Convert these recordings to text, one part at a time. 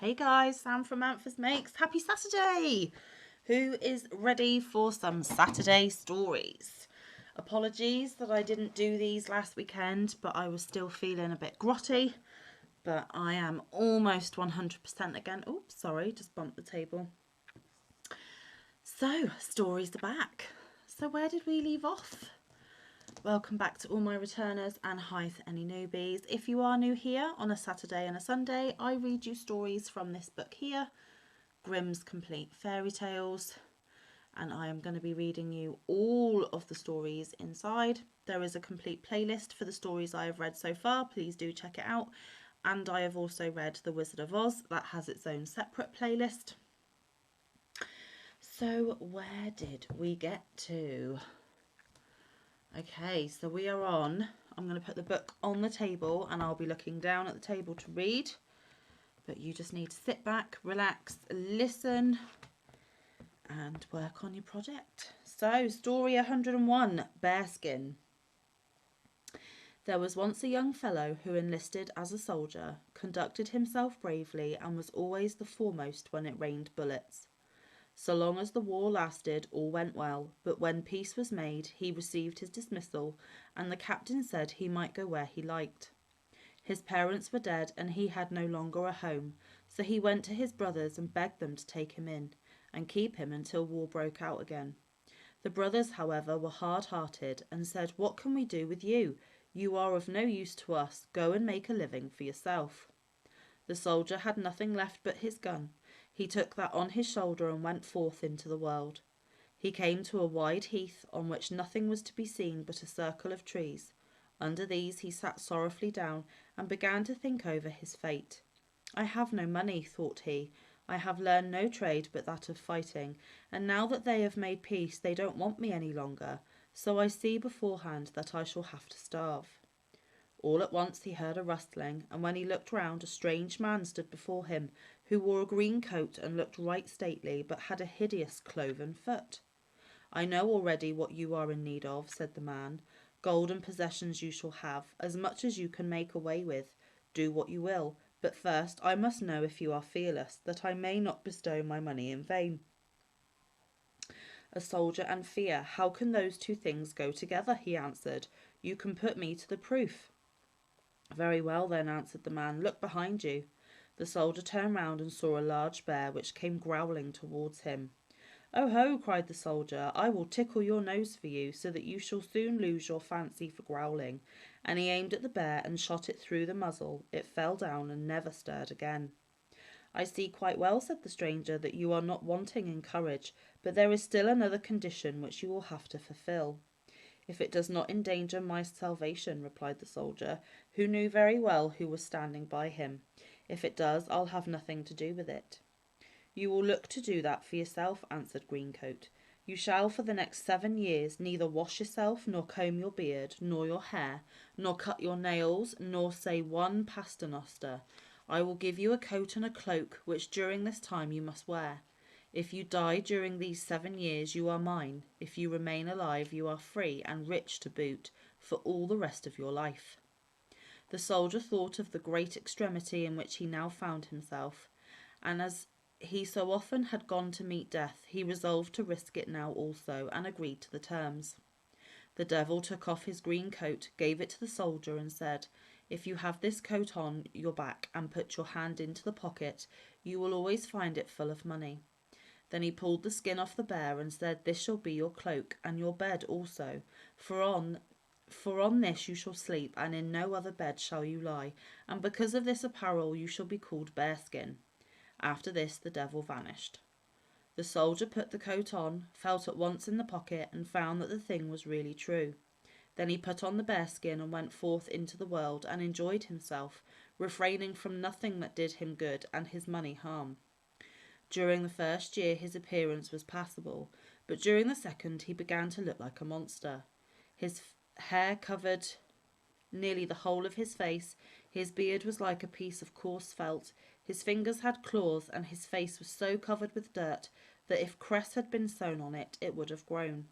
Hey guys, Sam from Manfa's Makes. Happy Saturday! Who is ready for some Saturday stories? Apologies that I didn't do these last weekend, but I was still feeling a bit grotty. But I am almost 100% again. Oops, sorry, just bumped the table. So, stories are back. So where did we leave off? Welcome back to all my returners and hi to any newbies. If you are new here, on a Saturday and a Sunday, I read you stories from this book here, Grimm's Complete Fairy Tales, and I am going to be reading you all of the stories inside. There is a complete playlist for the stories I have read so far. Please do check it out. And I have also read The Wizard of Oz. That has its own separate playlist. So where did we get to? Okay, so we are on, I'm going to put the book on the table and I'll be looking down at the table to read. But you just need to sit back, relax, listen and work on your project. So, story 101, Bearskin. There was once a young fellow who enlisted as a soldier, conducted himself bravely and was always the foremost when it rained bullets. So long as the war lasted, all went well, but when peace was made, he received his dismissal, and the captain said he might go where he liked. His parents were dead, and he had no longer a home, so he went to his brothers and begged them to take him in, and keep him until war broke out again. The brothers, however, were hard-hearted, and said, "What can we do with you? You are of no use to us. Go and make a living for yourself." The soldier had nothing left but his gun. He took that on his shoulder and went forth into the world. He came to a wide heath on which nothing was to be seen but a circle of trees. Under these he sat sorrowfully down and began to think over his fate. "I have no money," thought he. "I have learned no trade but that of fighting, and now that they have made peace they don't want me any longer, so I see beforehand that I shall have to starve." All at once he heard a rustling, and when he looked round, a strange man stood before him, who wore a green coat and looked right stately, but had a hideous cloven foot. "I know already what you are in need of," said the man. "Gold and possessions you shall have, as much as you can make away with. Do what you will, but first I must know if you are fearless, that I may not bestow my money in vain." "A soldier and fear, how can those two things go together?" he answered. "You can put me to the proof." "Very well then," answered the man, "look behind you." The soldier turned round and saw a large bear, which came growling towards him. "Oh ho!" cried the soldier, "I will tickle your nose for you, so that you shall soon lose your fancy for growling." And he aimed at the bear and shot it through the muzzle. It fell down and never stirred again. "I see quite well," said the stranger, "that you are not wanting in courage, but there is still another condition which you will have to fulfil." "If it does not endanger my salvation," replied the soldier, who knew very well who was standing by him. "If it does, I'll have nothing to do with it." "You will look to do that for yourself," answered Greencoat. "You shall for the next 7 years neither wash yourself, nor comb your beard, nor your hair, nor cut your nails, nor say one paternoster. I will give you a coat and a cloak, which during this time you must wear. If you die during these 7 years, you are mine. If you remain alive, you are free, and rich to boot, for all the rest of your life." The soldier thought of the great extremity in which he now found himself, and as he so often had gone to meet death, he resolved to risk it now also, and agreed to the terms. The devil took off his green coat, gave it to the soldier, and said, "If you have this coat on your back, and put your hand into the pocket, you will always find it full of money." Then he pulled the skin off the bear and said, "This shall be your cloak, and your bed also, for on this you shall sleep, and in no other bed shall you lie, and because of this apparel you shall be called Bearskin." After this the devil vanished. The soldier put the coat on, felt at once in the pocket, and found that the thing was really true. Then he put on the bearskin and went forth into the world, and enjoyed himself, refraining from nothing that did him good and his money harm. During the first year his appearance was passable, but during the second he began to look like a monster. His hair covered nearly the whole of his face, his beard was like a piece of coarse felt, his fingers had claws, and his face was so covered with dirt that if cress had been sown on it, it would have grown.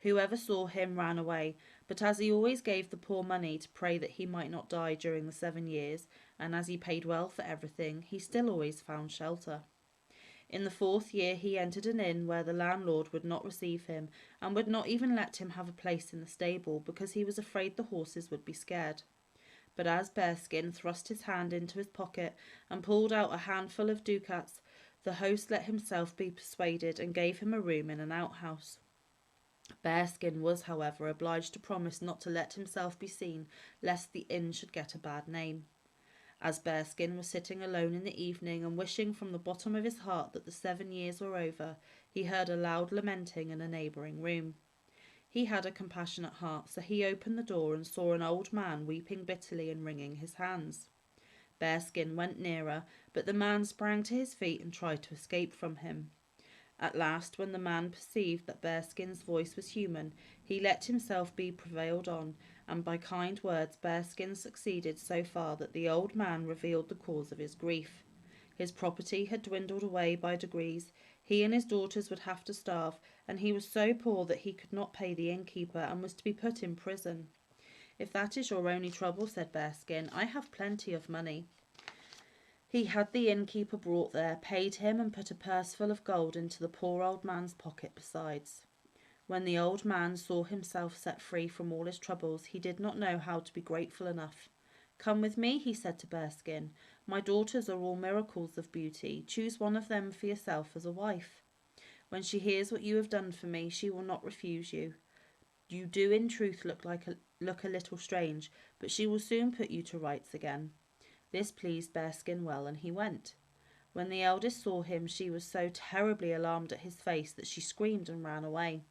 Whoever saw him ran away, but as he always gave the poor money to pray that he might not die during the 7 years, and as he paid well for everything, he still always found shelter. In the 4th year he entered an inn where the landlord would not receive him, and would not even let him have a place in the stable, because he was afraid the horses would be scared. But as Bearskin thrust his hand into his pocket and pulled out a handful of ducats, the host let himself be persuaded and gave him a room in an outhouse. Bearskin was, however, obliged to promise not to let himself be seen, lest the inn should get a bad name. As Bearskin was sitting alone in the evening and wishing from the bottom of his heart that the 7 years were over, he heard a loud lamenting in a neighbouring room. He had a compassionate heart, so he opened the door and saw an old man weeping bitterly and wringing his hands. Bearskin went nearer, but the man sprang to his feet and tried to escape from him. At last, when the man perceived that Bearskin's voice was human, he let himself be prevailed on, and by kind words Bearskin succeeded so far that the old man revealed the cause of his grief. His property had dwindled away by degrees. He and his daughters would have to starve, and he was so poor that he could not pay the innkeeper and was to be put in prison. "If that is your only trouble," said Bearskin, "I have plenty of money." He had the innkeeper brought there, paid him, and put a purse full of gold into the poor old man's pocket besides. When the old man saw himself set free from all his troubles, he did not know how to be grateful enough. "Come with me," he said to Bearskin. "My daughters are all miracles of beauty. Choose one of them for yourself as a wife. When she hears what you have done for me, she will not refuse you. You do in truth look a little strange, but she will soon put you to rights again." This pleased Bearskin well, and he went. When the eldest saw him, she was so terribly alarmed at his face that she screamed and ran away.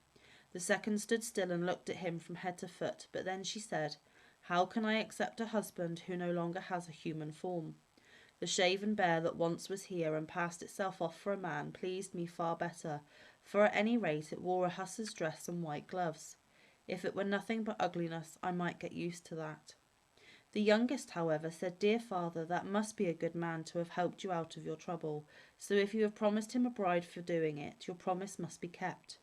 The second stood still and looked at him from head to foot, but then she said, "How can I accept a husband who no longer has a human form? The shaven bear that once was here and passed itself off for a man pleased me far better, for at any rate it wore a hussar's dress and white gloves. If it were nothing but ugliness, I might get used to that." The youngest, however, said, "Dear father, that must be a good man to have helped you out of your trouble, so if you have promised him a bride for doing it, your promise must be kept."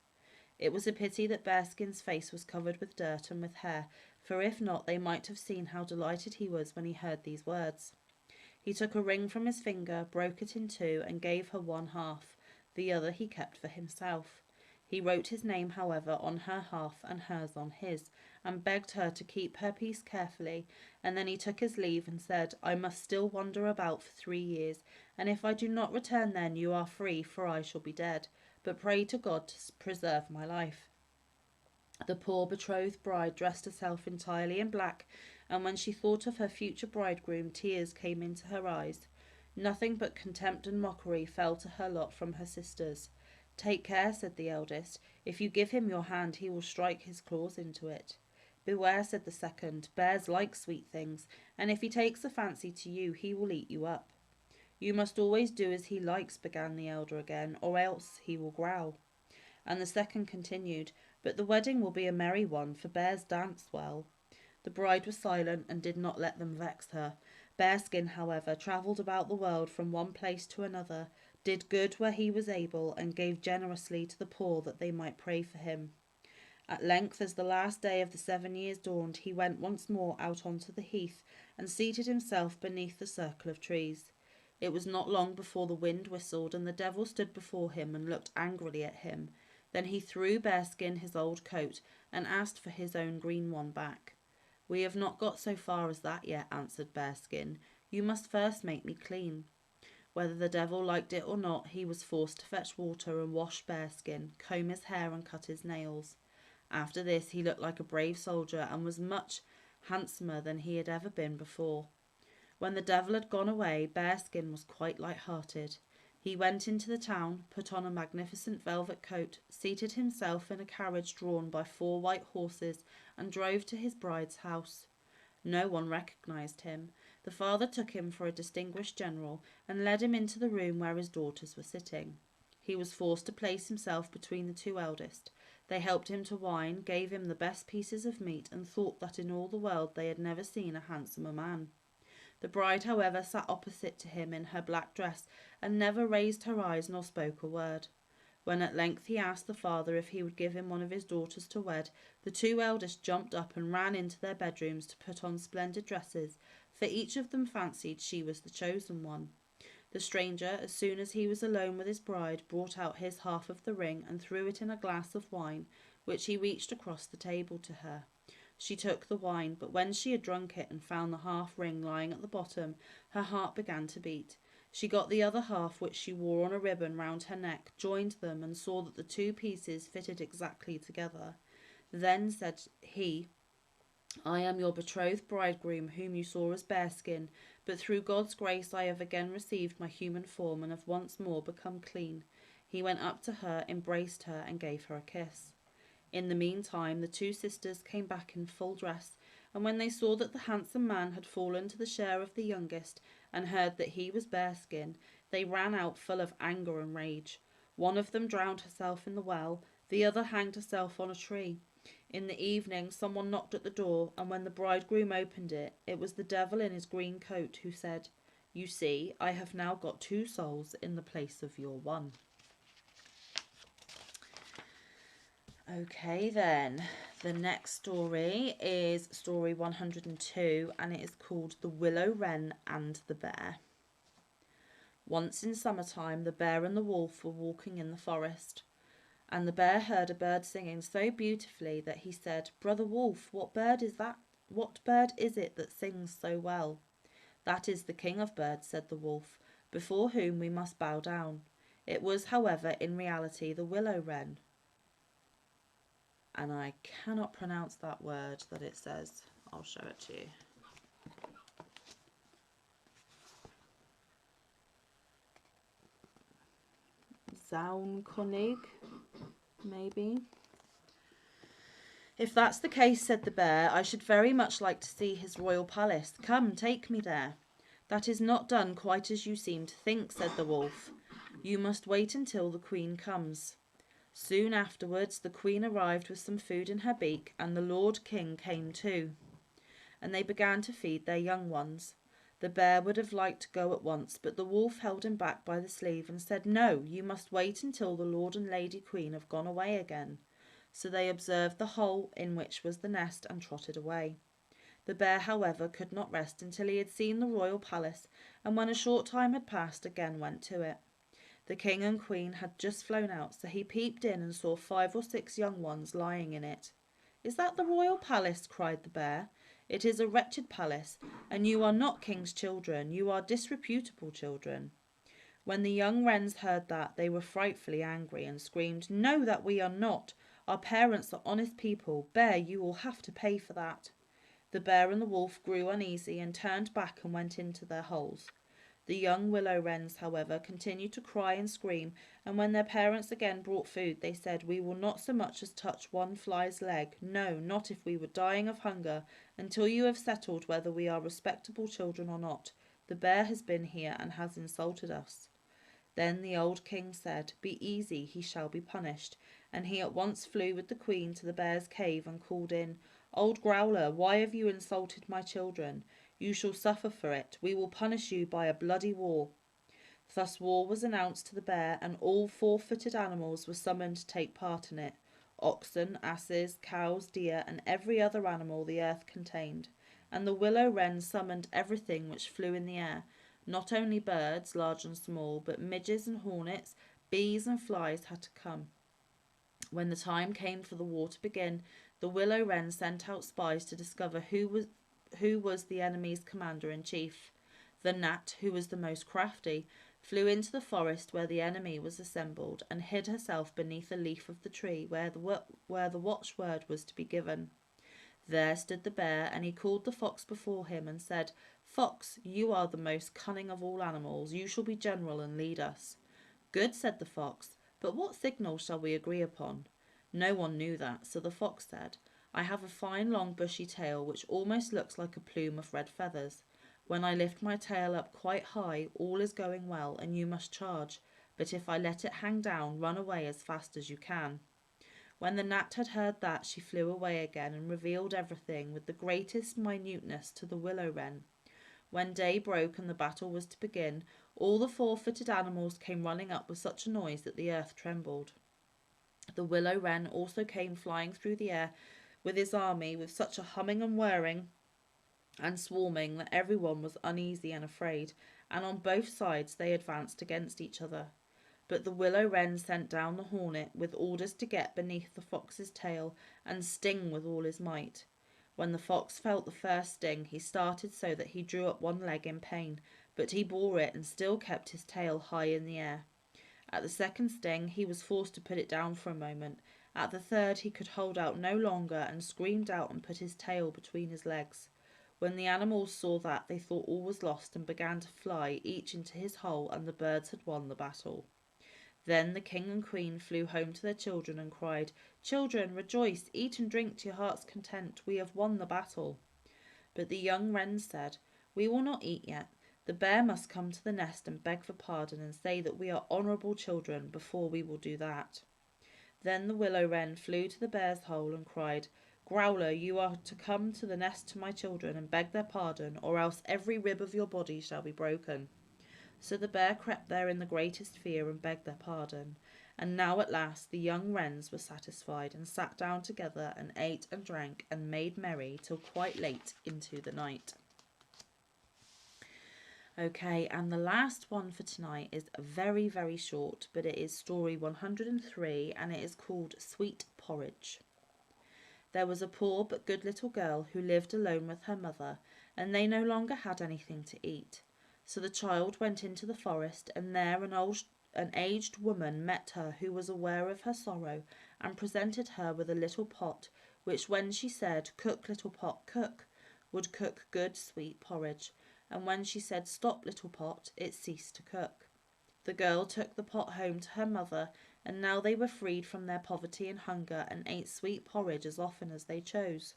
It was a pity that Bearskin's face was covered with dirt and with hair, for if not, they might have seen how delighted he was when he heard these words. He took a ring from his finger, broke it in two, and gave her one half. The other he kept for himself. He wrote his name, however, on her half and hers on his, and begged her to keep her peace carefully, and then he took his leave and said, "I must still wander about for 3 years, and if I do not return then, you are free, for I shall be dead, but pray to God to preserve my life." The poor betrothed bride dressed herself entirely in black, and when she thought of her future bridegroom, tears came into her eyes. Nothing but contempt and mockery fell to her lot from her sisters. "Take care," said the eldest. "If you give him your hand, he will strike his claws into it." "Beware," said the second. "Bears like sweet things, and if he takes a fancy to you, he will eat you up." "You must always do as he likes," began the elder again, "or else he will growl." And the second continued, "But the wedding will be a merry one, for bears dance well." The bride was silent and did not let them vex her. Bearskin, however, travelled about the world from one place to another, did good where he was able, and gave generously to the poor that they might pray for him. At length, as the last day of the 7 years dawned, he went once more out onto the heath and seated himself beneath the circle of trees. It was not long before the wind whistled, and the devil stood before him and looked angrily at him. Then he threw Bearskin his old coat and asked for his own green one back. "We have not got so far as that yet," answered Bearskin. "You must first make me clean." Whether the devil liked it or not, he was forced to fetch water and wash Bearskin, comb his hair and cut his nails. After this he looked like a brave soldier and was much handsomer than he had ever been before. When the devil had gone away, Bearskin was quite light-hearted. He went into the town, put on a magnificent velvet coat, seated himself in a carriage drawn by 4 white horses, and drove to his bride's house. No one recognised him. The father took him for a distinguished general, and led him into the room where his daughters were sitting. He was forced to place himself between the 2 eldest. They helped him to wine, gave him the best pieces of meat, and thought that in all the world they had never seen a handsomer man. The bride, however, sat opposite to him in her black dress, and never raised her eyes nor spoke a word. When at length he asked the father if he would give him one of his daughters to wed, the 2 eldest jumped up and ran into their bedrooms to put on splendid dresses, for each of them fancied she was the chosen one. The stranger, as soon as he was alone with his bride, brought out his half of the ring and threw it in a glass of wine, which he reached across the table to her. She took the wine, but when she had drunk it and found the half ring lying at the bottom, her heart began to beat. She got the other half, which she wore on a ribbon round her neck, joined them, and saw that the two pieces fitted exactly together. Then said he, I am your betrothed bridegroom, whom you saw as Bearskin, but through God's grace I have again received my human form and have once more become clean. He went up to her, embraced her, and gave her a kiss. In the meantime, the two sisters came back in full dress, and when they saw that the handsome man had fallen to the share of the youngest, and heard that he was Bearskin, they ran out full of anger and rage. One of them drowned herself in the well, the other hanged herself on a tree. In the evening someone knocked at the door, and when the bridegroom opened it, it was the devil in his green coat, who said, You see, I have now got two souls in the place of your one. Okay then, the next story is story 102, and it is called The Willow Wren and the Bear. Once in summertime, the bear and the wolf were walking in the forest, and the bear heard a bird singing so beautifully that he said, Brother Wolf, what bird is that? What bird is it that sings so well? That is the king of birds, said the wolf, before whom we must bow down. It was, however, in reality the willow wren. And I cannot pronounce that word that it says. I'll show it to you. Zaunkönig, maybe. If that's the case, said the bear, I should very much like to see his royal palace. Come, take me there. That is not done quite as you seem to think, said the wolf. You must wait until the queen comes. Soon afterwards the queen arrived with some food in her beak, and the Lord King came too, and they began to feed their young ones. The bear would have liked to go at once, but the wolf held him back by the sleeve and said, No, you must wait until the Lord and Lady Queen have gone away again. So they observed the hole in which was the nest and trotted away. The bear, however, could not rest until he had seen the royal palace, and when a short time had passed, again went to it. The king and queen had just flown out, so he peeped in and saw 5 or 6 young ones lying in it. Is that the royal palace? Cried the bear. It is a wretched palace, and you are not king's children, you are disreputable children. When the young wrens heard that, they were frightfully angry and screamed, No, that we are not. Our parents are honest people. Bear, you will have to pay for that. The bear and the wolf grew uneasy and turned back and went into their holes. The young willow wrens, however, continued to cry and scream, and when their parents again brought food, they said, We will not so much as touch one fly's leg, no, not if we were dying of hunger, until you have settled whether we are respectable children or not. The bear has been here and has insulted us. Then the old king said, Be easy, he shall be punished, and he at once flew with the queen to the bear's cave and called in, Old growler, why have you insulted my children? You shall suffer for it. We will punish you by a bloody war. Thus war was announced to the bear, and all 4-footed animals were summoned to take part in it. Oxen, asses, cows, deer, and every other animal the earth contained. And the willow wren summoned everything which flew in the air, not only birds, large and small, but midges and hornets, bees and flies had to come. When the time came for the war to begin, the willow wren sent out spies to discover who was the enemy's commander-in-chief. The gnat, who was the most crafty, flew into the forest where the enemy was assembled, and hid herself beneath a leaf of the tree where the watchword was to be given. There stood the bear, and he called the fox before him and said, Fox, you are the most cunning of all animals. You shall be general and lead us. Good, said the fox, but what signal shall we agree upon? No one knew that, so the fox said, I have a fine long bushy tail which almost looks like a plume of red feathers. When I lift my tail up quite high, all is going well, and you must charge, but if I let it hang down, run away as fast as you can. When the gnat had heard that, she flew away again and revealed everything with the greatest minuteness to the willow wren. When day broke and the battle was to begin, all the 4-footed animals came running up with such a noise that the earth trembled. The willow wren also came flying through the air with his army with such a humming and whirring and swarming that everyone was uneasy and afraid, and on both sides they advanced against each other. But the willow wren sent down the hornet with orders to get beneath the fox's tail and sting with all his might. When the fox felt the first sting, he started so that he drew up one leg in pain, but he bore it and still kept his tail high in the air. At the second sting, he was forced to put it down for a moment. At the third, he could hold out no longer and screamed out and put his tail between his legs. When the animals saw that, they thought all was lost and began to fly, each into his hole, and the birds had won the battle. Then the king and queen flew home to their children and cried, "Children, rejoice, eat and drink to your heart's content. We have won the battle." But the young wrens said, "We will not eat yet. The bear must come to the nest and beg for pardon and say that we are honourable children before we will do that." Then the willow wren flew to the bear's hole and cried, "Growler, you are to come to the nest to my children and beg their pardon, or else every rib of your body shall be broken." So the bear crept there in the greatest fear and begged their pardon. And now at last the young wrens were satisfied and sat down together and ate and drank and made merry till quite late into the night. Okay, and the last one for tonight is very, very short, but it is story 103 and it is called Sweet Porridge. There was a poor but good little girl who lived alone with her mother, and they no longer had anything to eat. So the child went into the forest, and there an aged woman met her who was aware of her sorrow, and presented her with a little pot, which when she said, "Cook, little pot, cook," would cook good sweet porridge, and when she said, "Stop, little pot," it ceased to cook. The girl took the pot home to her mother, and now they were freed from their poverty and hunger, and ate sweet porridge as often as they chose.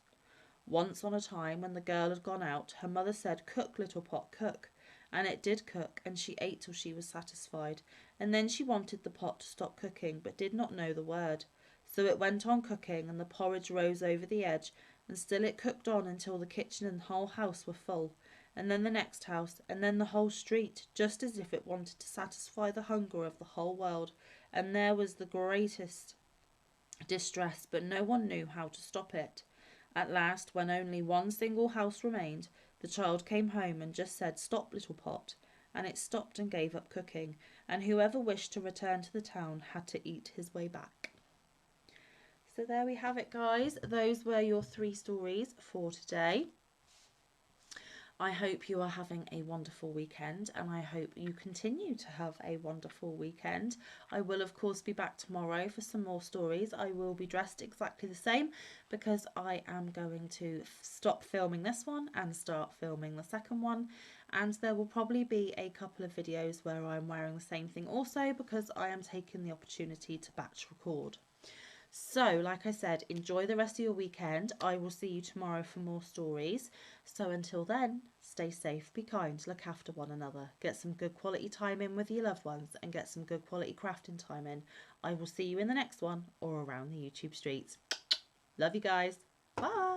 Once on a time, when the girl had gone out, her mother said, "Cook, little pot, cook," and it did cook, and she ate till she was satisfied, and then she wanted the pot to stop cooking, but did not know the word. So it went on cooking, and the porridge rose over the edge, and still it cooked on until the kitchen and the whole house were full, and then the next house, and then the whole street, just as if it wanted to satisfy the hunger of the whole world, and there was the greatest distress, but no one knew how to stop it. At last, when only one single house remained, the child came home and just said, "Stop, little pot," and it stopped and gave up cooking, and whoever wished to return to the town had to eat his way back. So there we have it, guys. Those were your 3 stories for today. I hope you are having a wonderful weekend, and I hope you continue to have a wonderful weekend. I will, of course, be back tomorrow for some more stories. I will be dressed exactly the same because I am going to stop filming this one and start filming the second one, and there will probably be a couple of videos where I'm wearing the same thing also because I am taking the opportunity to batch record. So, like I said, enjoy the rest of your weekend. I will see you tomorrow for more stories. So until then, stay safe, be kind, look after one another, get some good quality time in with your loved ones, and get some good quality crafting time in. I will see you in the next one or around the YouTube streets. Love you guys. Bye.